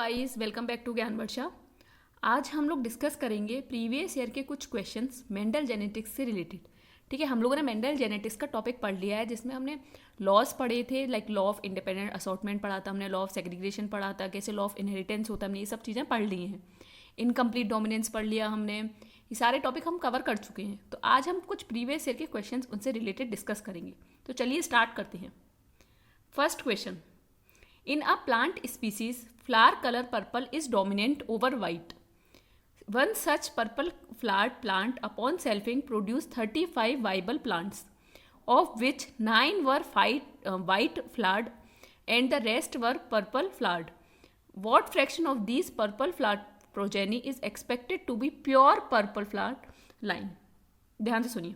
Guys, welcome back to ज्ञान वर्षा। आज हम लोग डिस्कस करेंगे प्रीवियस ईयर के कुछ क्वेश्चंस मेंडल जेनेटिक्स से रिलेटेड। ठीक है, हम लोगों ने मेंडल जेनेटिक्स का टॉपिक पढ़ लिया है जिसमें हमने लॉज पढ़े थे, like law of independent assortment पढ़ा था, हमने लॉ ऑफ सेग्रीगेशन पढ़ा था, कैसे लॉ ऑफ इनहेरिटेंस होता है, हमने ये सब चीज़ें पढ़ ली हैं। इनकम्प्लीट डोमिनेंस पढ़ लिया हमने, ये सारे टॉपिक हम कवर कर चुके हैं। तो आज हम कुछ प्रीवियस ईयर के क्वेश्चन उनसे रिलेटेड डिस्कस करेंगे। तो चलिए स्टार्ट करते हैं। First question, in a plant species flower color purple is dominant over white. One such purple flowered plant upon selfing produced 35 viable plants, of which 9 were white flowered and the rest were purple flowered. What fraction of these purple flowered progeny is expected to be pure purple flowered line? ध्यान से सुनिए,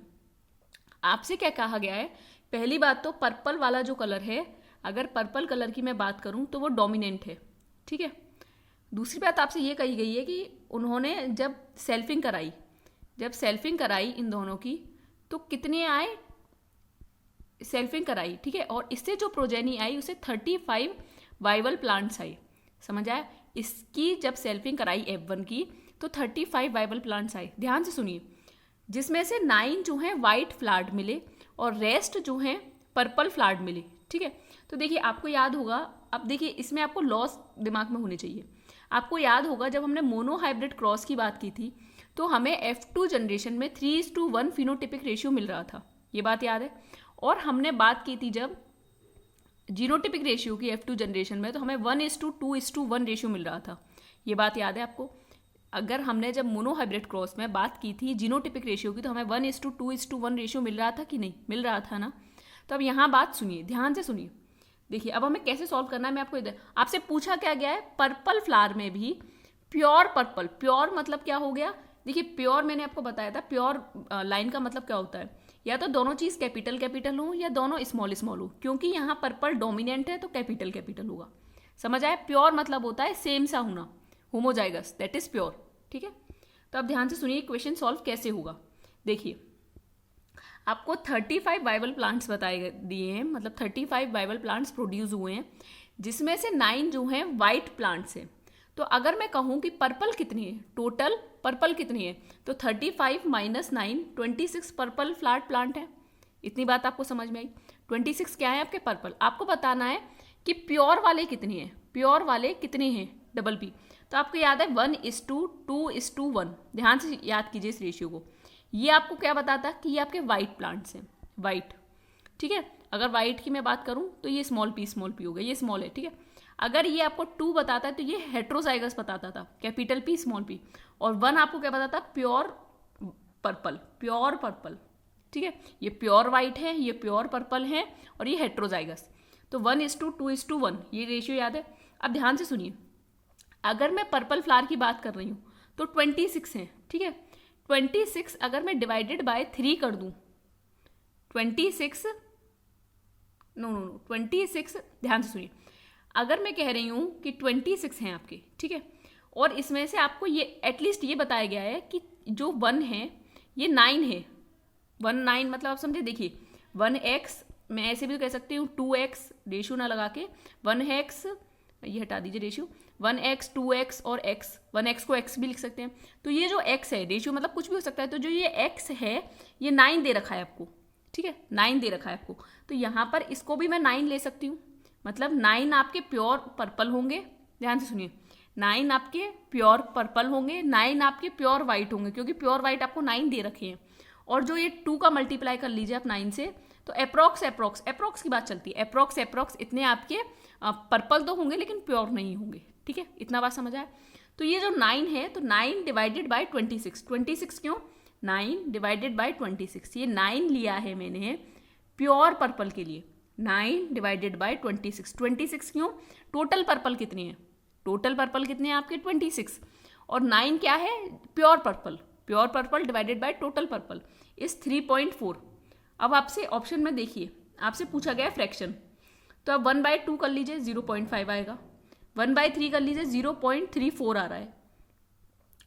आपसे क्या कहा गया है। पहली बात तो पर्पल वाला जो कलर है, अगर पर्पल कलर की मैं बात करूं तो वो डोमिनेंट है। ठीक है, दूसरी बात आपसे ये कही गई है कि उन्होंने जब सेल्फिंग कराई इन दोनों की, तो कितने आए, सेल्फिंग कराई, ठीक है, और इससे जो प्रोजेनी आई उसे 35 वाइबल प्लांट्स आए। समझ आया? इसकी जब सेल्फिंग कराई F1 की तो 35 वाइबल प्लांट्स आए। ध्यान से सुनिए, जिसमें से 9 जो हैं वाइट फ्लावर्ड मिले और रेस्ट जो हैं पर्पल फ्लावर्ड मिले। ठीक है, तो देखिए आपको याद होगा, अब देखिए इसमें आपको लॉस दिमाग में होने चाहिए। आपको याद होगा जब हमने मोनो हाइब्रिड क्रॉस की बात की थी तो हमें F2 जनरेशन में 3:1 फिनोटिपिक रेशियो मिल रहा था, ये बात याद है। और हमने बात की थी जब जीनोटिपिक रेशियो की F2 जनरेशन में, तो हमें 1:2:1 रेशियो मिल रहा था, ये बात याद है आपको। अगर हमने जब मोनो हाइब्रिड क्रॉस में बात की थी जीनोटिपिक रेशियो की, तो हमें 1:2:1 रेशियो मिल रहा था कि नहीं, मिल रहा था ना। तो अब यहाँ बात सुनिए, ध्यान से सुनिए। देखिए अब हमें कैसे सॉल्व करना है, मैं आपको इधर आपसे पूछा क्या गया है, पर्पल फ्लावर में भी प्योर पर्पल। प्योर मतलब क्या हो गया, देखिए प्योर मैंने आपको बताया था, प्योर लाइन का मतलब क्या होता है, या तो दोनों चीज कैपिटल कैपिटल हो या दोनों स्मॉल स्मॉल हो। क्योंकि यहाँ पर्पल डोमिनेंट है तो कैपिटल कैपिटल होगा। समझ आया? प्योर मतलब होता है सेम सा होना, होमोजाइगस, दैट इज प्योर। ठीक है, तो अब ध्यान से सुनिए क्वेश्चन सॉल्व कैसे होगा। देखिए आपको 35 वाइबल प्लांट्स बताए दिए हैं, मतलब 35 वाइबल प्लांट्स प्रोड्यूस हुए हैं, जिसमें से 9 जो हैं वाइट प्लांट्स हैं। तो अगर मैं कहूँ कि पर्पल कितनी है, टोटल पर्पल कितनी है, तो 35 - 9 26 पर्पल फ्लावर्ड प्लांट है। इतनी बात आपको समझ में आई। 26 क्या है आपके पर्पल। आपको बताना है कि प्योर वाले कितने हैं, प्योर वाले कितने हैं, डबल पी। तो आपको याद है 1:2:1। ध्यान से याद कीजिए इस रेशियो को। ये आपको क्या बताता कि ये आपके वाइट प्लांट्स हैं, वाइट। ठीक है, अगर वाइट की मैं बात करूं तो ये स्मॉल पी हो गया, ये स्मॉल है। ठीक है, अगर ये आपको 2 बताता है तो ये हेट्रोजाइगस बताता था, कैपिटल पी स्मॉल पी। और 1 आपको क्या बताता, प्योर पर्पल, प्योर पर्पल। ठीक है, ये प्योर वाइट है, ये प्योर पर्पल है और ये हेट्रोजाइगस। तो 1:2:1 ये रेशियो याद है। अब ध्यान से सुनिए, अगर मैं पर्पल फ्लावर की बात कर रही हूँ तो 26 है। ठीक है, 26 अगर मैं डिवाइडेड बाय 3 कर दूं, 26 ध्यान से सुनिए, अगर मैं कह रही हूं कि 26 हैं आपके, ठीक है, और इसमें से आपको ये एटलीस्ट ये बताया गया है कि जो 1 है ये 9 है। 1 9 मतलब आप समझे। देखिए 1x मैं ऐसे भी कह सकती हूँ 2x, रेशियो ना लगा के 1x, ये हटा दीजिए रेशियो, 1x 2x और x, 1x को x भी लिख सकते हैं। तो ये जो x है, रेशियो मतलब कुछ भी हो सकता है, तो जो ये x है ये 9 दे रखा है आपको। ठीक है, 9 दे रखा है आपको, तो यहाँ पर इसको भी मैं 9 ले सकती हूँ, मतलब 9 आपके प्योर पर्पल होंगे। ध्यान से सुनिए, 9 आपके प्योर पर्पल होंगे, 9 आपके प्योर वाइट होंगे, क्योंकि प्योर वाइट आपको 9 दे रखे हैं। और जो ये 2 का मल्टीप्लाई कर लीजिए आप 9 से, तो अप्रॉक्स की बात चलती है, अप्रॉक्स इतने आपके पर्पल तो होंगे लेकिन प्योर नहीं होंगे। ठीक है, इतना बात समझ आया। तो ये जो 9 है, तो 9 डिवाइडेड बाय 26 क्यों, 9 डिवाइडेड बाय 26, ये 9 लिया है मैंने प्योर पर्पल के लिए, 9 डिवाइडेड बाय 26 क्यों, टोटल पर्पल कितने हैं, टोटल पर्पल कितने हैं आपके 26, और 9 क्या है, pure purple divided by total purple is 3.4। अब आपसे ऑप्शन में देखिए, आपसे पूछा गया फ्रैक्शन, तो अब 1/2 कर लीजिए 0.5 आएगा, 1/3 कर लीजिए 0.34 आ रहा है,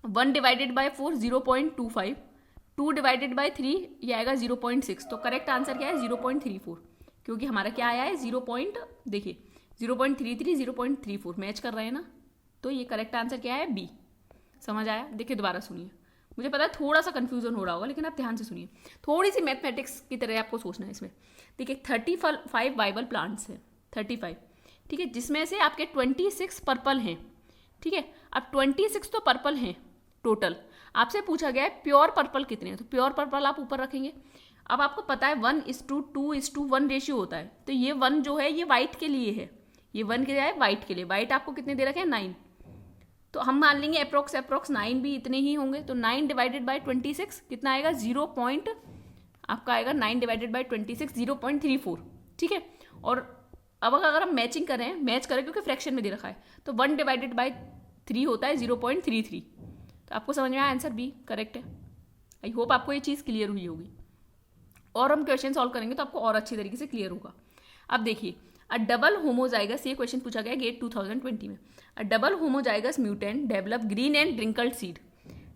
1 डिवाइडेड बाय 4 0.25, 2 डिवाइडेड बाय 3 ये आएगा 0.6। तो करेक्ट आंसर क्या है 0.34, क्योंकि हमारा क्या आया है 0. देखिए 0.33 0.34 मैच कर रहे हैं ना। तो ये करेक्ट आंसर क्या है, बी। समझ आया? देखिए दोबारा सुनिए, मुझे पता है थोड़ा सा कन्फ्यूजन हो रहा होगा, लेकिन आप ध्यान से सुनिए, थोड़ी सी मैथमेटिक्स की तरह आपको सोचना है इसमें। देखिए 35 वाइबल प्लांट्स हैं, 35, ठीक है, जिसमें से आपके 26 पर्पल हैं, ठीक है। अब 26 तो पर्पल हैं टोटल, आपसे पूछा गया है प्योर पर्पल कितने हैं, तो प्योर पर्पल आप ऊपर रखेंगे। अब आपको पता है 1:2:1 रेशियो होता है, तो ये 1 जो है ये वाइट के लिए है, ये 1 क्या है, वाइट के लिए। वाइट आपको कितने दे रखे हैं, 9, तो हम मान लेंगे अप्रोक्स 9 भी इतने ही होंगे। तो 9 डिवाइडेड बाई 26 कितना आएगा, 0 पॉइंट आपका आएगा 9 डिवाइडेड बाई 26 0.34, ठीक है। और अब अगर हम मैचिंग करें, मैच करें क्योंकि फ्रैक्शन में दे रखा है, तो 1 डिवाइडेड बाई 3 होता है 0.33। तो आपको समझ में आया, आंसर बी करेक्ट है। आई होप आपको ये चीज़ क्लियर हुई होगी, और हम क्वेश्चन सॉल्व करेंगे तो आपको और अच्छी तरीके से क्लियर होगा। अब देखिए, अ डबल होमोजाइगस, ये क्वेश्चन पूछा गया गेट 2020 में। अ double homozygous mutant develop green and wrinkled seed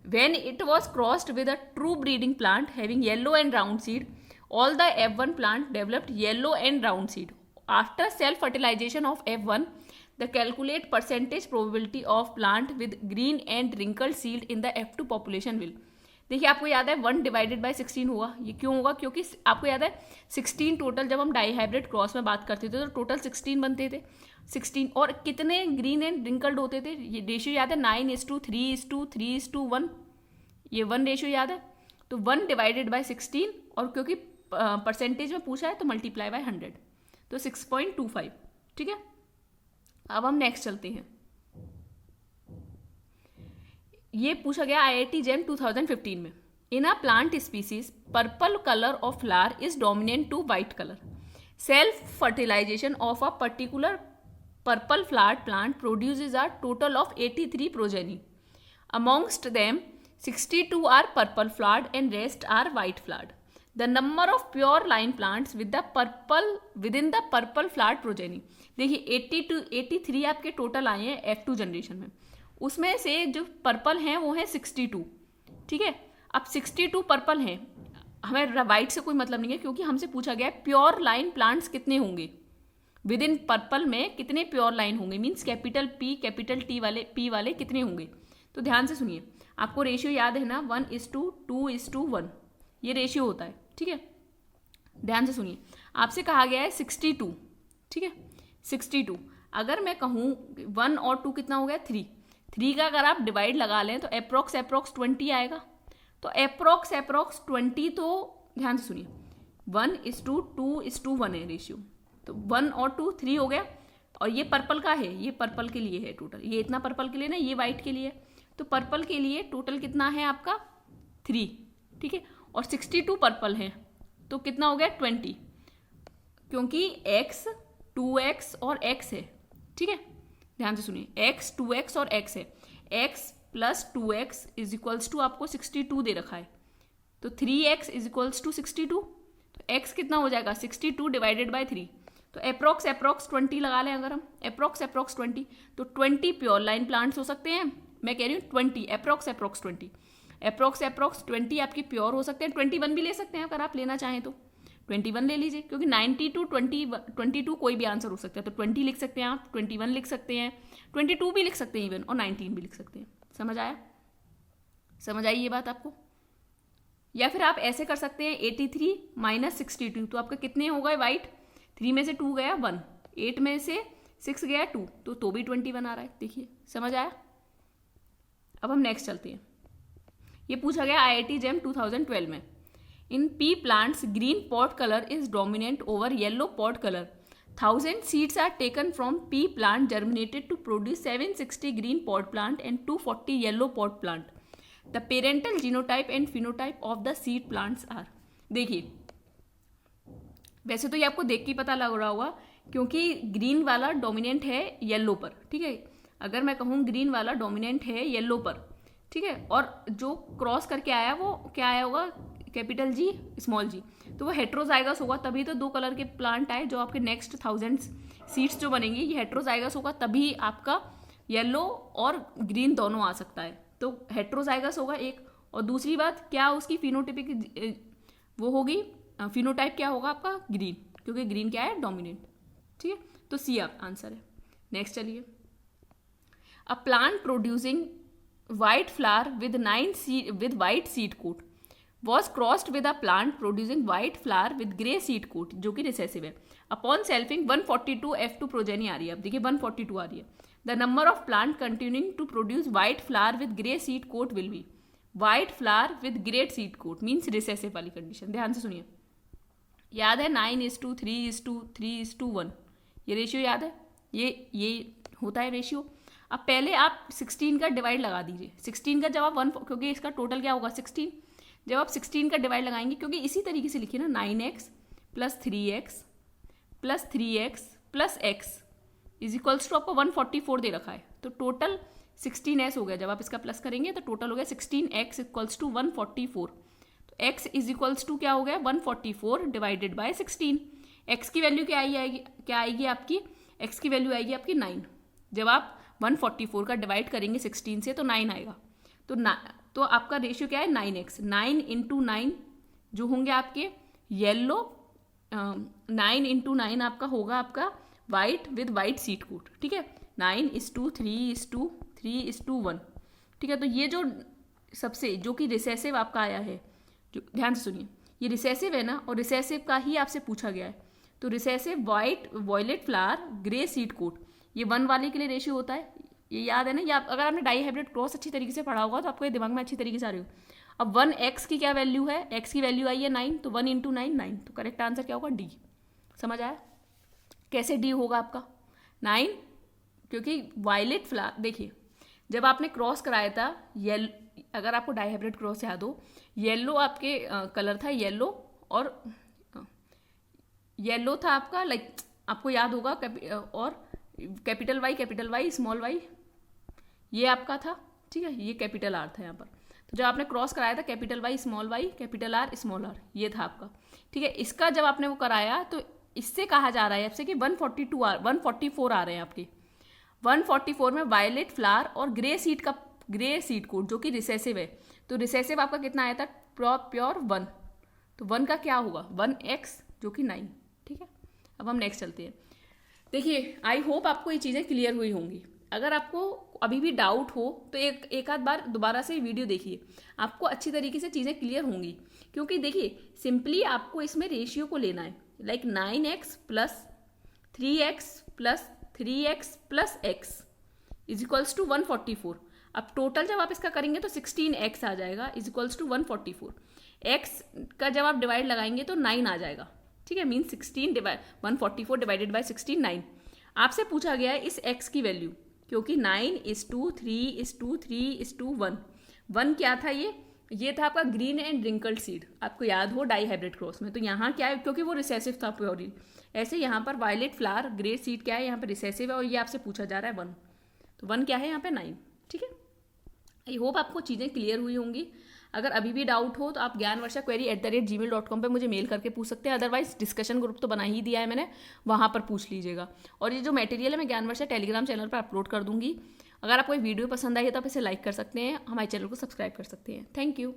when it was crossed with a true breeding plant having yellow and round seed. All the F1 plant developed yellow and round seed. After self fertilization of F1, the calculate percentage probability of plant with green and wrinkled seed in the F2 population will. देखिए आपको याद है 1 divided by 16 होगा, ये क्यों होगा, क्योंकि आपको याद है 16 टोटल, जब हम डाईहाइब्रिड क्रॉस में बात करते थे तो टोटल 16 बनते थे, 16, और कितने ग्रीन एंड रिंकल्ड होते थे, ये रेशियो याद है 9:3:3:1, ये 1 रेशियो याद है। तो 1 डिवाइडेड बाई 16, और क्योंकि परसेंटेज में पूछा है तो मल्टीप्लाई बाय 100, तो 6.25, ठीक है। अब हम नेक्स्ट चलते हैं, ये पूछा गया IIT JEM 2015 में। In a plant species purple colour of flower is dominant to white colour. Self fertilisation of a particular purple flower plant produces a total of 83 progeny. Amongst them 62 are purple flowered and rest are white flowered. The number of pure line plants with the purple within the purple flowered progeny. देखिए 83 आपके total आए हैं F2 generation में, उसमें से जो purple हैं वो है 62, ठीक है। अब 62 पर्पल हैं, हमें वाइट से कोई मतलब नहीं है, क्योंकि हमसे पूछा गया है प्योर लाइन प्लांट्स कितने होंगे, विद इन पर्पल में कितने प्योर लाइन होंगे, means capital P capital P वाले कितने होंगे। तो ध्यान से सुनिए, आपको रेशियो याद है ना, 1:2:1, ये रेशियो होता है, ठीक है। ध्यान से सुनिए, आपसे कहा गया है 62, ठीक है, 62। अगर मैं कहूँ 1 और 2 कितना हो गया, 3 का अगर आप डिवाइड लगा लें तो अप्रोक्स 20 आएगा। तो अप्रोक्स 20, तो ध्यान से सुनिए 1:2:1 है रेशियो, तो 1 और 2 3 हो गया। और ये पर्पल का है, ये पर्पल के लिए है टोटल, ये इतना पर्पल के लिए ना, ये वाइट के लिए, तो पर्पल के लिए टोटल कितना है आपका 3, ठीक है। और 62 पर्पल है तो कितना हो गया 20, क्योंकि x 2x और x है, ठीक है। ध्यान से सुनिए, x 2x और x है, x plus 2x is equals to आपको 62 दे रखा है, तो 3x इज इक्वल्स टू 62, तो x कितना हो जाएगा 62 डिवाइडेड बाय 3, तो अप्रोक्स 20 लगा लें अगर हम, अप्रोक्स 20, तो 20 प्योर लाइन प्लांट्स हो सकते हैं। मैं कह रही हूँ 20 अप्रोक्स 20 आपकी प्योर हो सकते हैं, 21 भी ले सकते हैं अगर आप लेना चाहें तो 21 ले लीजिए, क्योंकि 90 to 22 कोई भी आंसर हो सकता है, तो 20 लिख सकते हैं आप, 21 लिख सकते हैं, 22 भी लिख सकते हैं इवन, और 19 भी लिख सकते हैं। समझ आया, समझ आई ये बात आपको। या फिर आप ऐसे कर सकते हैं 83 माइनस 62, तो आपका कितने हो गए वाइट, 3 में से 2 गया 1, 8 में से 6 गया 2, तो भी 21 आ रहा है। देखिए समझ आया। अब हम नेक्स्ट चलते हैं, ये पूछा गया IIT JEM 2012 में। In pea plants, green pod color is dominant over yellow pod color. 1000 seeds are taken from pea plant germinated to produce 760 green pod plant and 240 yellow pod plant. The parental genotype and phenotype of the seed plants are. देखिए वैसे तो ये आपको देख के पता लग रहा होगा, क्योंकि ग्रीन वाला डोमिनेंट है येलो पर, ठीक है। अगर मैं कहूँ ग्रीन वाला डोमिनेंट है येलो पर, ठीक है, और जो क्रॉस करके आया वो क्या आया होगा, कैपिटल G स्मॉल g, तो वो हेट्रोजाइगस होगा, तभी तो 2 कलर के प्लांट आए जो आपके नेक्स्ट 1000 सीड्स जो बनेंगे ये हेट्रोजाइगस होगा, तभी आपका येलो और ग्रीन दोनों आ सकता है, तो हेट्रोजाइगस होगा एक। और दूसरी बात क्या उसकी फिनोटाइपिक वो होगी, फिनोटाइप क्या होगा आपका ग्रीन, क्योंकि ग्रीन क्या है डोमिनेंट, ठीक है, तो C आप आंसर है। नेक्स्ट चलिए, a plant producing white flower with white seed coat was crossed with a plant producing white flower with grey seed coat, जो कि रिसेसिव है. अपॉन सेल्फिंग 142 F2 प्रोजेनी आ रही है. अब देखिए 142 आ रही है. The number of plant continuing to produce white flower with grey seed coat will be white flower with grey seed coat means recessive वाली कंडीशन. ध्यान से सुनिए. याद है 9:3:3:1 ये रेशियो याद है. ये होता है रेशियो. अब पहले आप 16 का डिवाइड लगा दीजिए. 16 का जब आप 1 क्योंकि इसका टोटल क्या होगा 16. जब आप 16 का डिवाइड लगाएंगे क्योंकि इसी तरीके से लिखिए ना 9x plus 3x plus 3x plus x is equals to आपको 144 दे रखा है. तो टोटल 16s हो गया. जब आप इसका प्लस करेंगे तो टोटल हो गया 16x इक्वल्स टू 144. तो x इज इक्वल्स टू क्या हो गया 144 डिवाइडेड बाय 16. x की वैल्यू क्या आएगी आपकी. x की वैल्यू आएगी आपकी 9. जब आप 144 का डिवाइड करेंगे 16 से तो 9 आएगा. तो आपका रेशियो क्या है 9x. 9 इंटू 9 जो होंगे आपके येलो 9 इंटू 9 आपका होगा आपका white with white seed coat. ठीक है 9:3:3:1. ठीक है. तो ये जो सबसे जो कि रिसेसिव आपका आया है जो ध्यान से सुनिए ये रिसेसिव है ना और रिसेसिव का ही आपसे पूछा गया है. तो recessive violet flower grey seed coat ये 1 वाले के लिए रेशियो होता है. ये याद है ना. या अगर आपने डाइहाइब्रिड क्रॉस अच्छी तरीके से पढ़ा होगा तो आपको ये दिमाग में अच्छी तरीके से आ रही हो. अब 1x की क्या वैल्यू है. x की वैल्यू आई है 9. तो 1 इंटू 9 9. तो करेक्ट आंसर क्या होगा डी. समझ आया कैसे डी होगा आपका 9. क्योंकि वायलेट फ्लावर देखिए जब आपने क्रॉस कराया था अगर आपको डाइहाइब्रिड क्रॉस याद हो येलो आपके कलर था येलो और येलो था आपका लाइक आपको याद होगा और कैपिटल वाई स्मॉल वाई ये आपका था. ठीक है ये कैपिटल आर था यहाँ पर. तो जब आपने क्रॉस कराया था capital Y capital R small R ये था आपका. ठीक है इसका जब आपने वो कराया तो इससे कहा जा रहा है आपसे कि 144 आ रहे हैं आपके. 144 में वायलेट फ्लावर और ग्रे सीड कोट जो कि रिसेसिव है. तो रिसेसिव आपका कितना आया था प्योर 1. तो 1 का क्या होगा 1x जो कि 9. ठीक है अब हम नेक्स्ट चलते हैं. देखिए आई होप आपको ये चीज़ें क्लियर हुई होंगी. अगर आपको अभी भी डाउट हो तो एक आध बार दोबारा से वीडियो देखिए. आपको अच्छी तरीके से चीज़ें क्लियर होंगी. क्योंकि देखिए सिंपली आपको इसमें रेशियो को लेना है like 9x plus 3x plus 3x plus x is equals to 144. अब टोटल जब आप इसका करेंगे तो 16x आ जाएगा इज इक्वल्स टू 144. x का जब आप डिवाइड लगाएंगे तो 9 आ जाएगा. ठीक है मीन 144 डिवाइडेड बाई 16 9. आपसे पूछा गया है इस x की वैल्यू क्योंकि 9:3:3:1. 1 क्या था ये था आपका ग्रीन एंड रिंकल्ड सीड. आपको याद हो डाइहाइब्रिड क्रॉस में. तो यहाँ क्या है क्योंकि वो रिसेसिव था प्योरली. ऐसे यहाँ पर वायलेट फ्लावर ग्रे सीड क्या है यहाँ पर रिसेसिव है और ये आपसे पूछा जा रहा है 1. तो 1 क्या है यहाँ पे 9. ठीक है आई होप आपको चीज़ें क्लियर हुई होंगी. अगर अभी भी डाउट हो तो आप ज्ञानवर्षा@gmail.com पे मुझे मेल करके पूछ सकते हैं. अदरवाइज डिस्कशन ग्रुप तो बना ही दिया है मैंने वहाँ पर पूछ लीजिएगा. और ये जो मटेरियल है मैं ज्ञानवर्षा टेलीग्राम चैनल पर अपलोड कर दूंगी. अगर आपको ये वीडियो पसंद आई है तो आप इसे लाइक कर सकते हैं. हमारे चैनल को सब्सक्राइब कर सकते हैं. Thank you.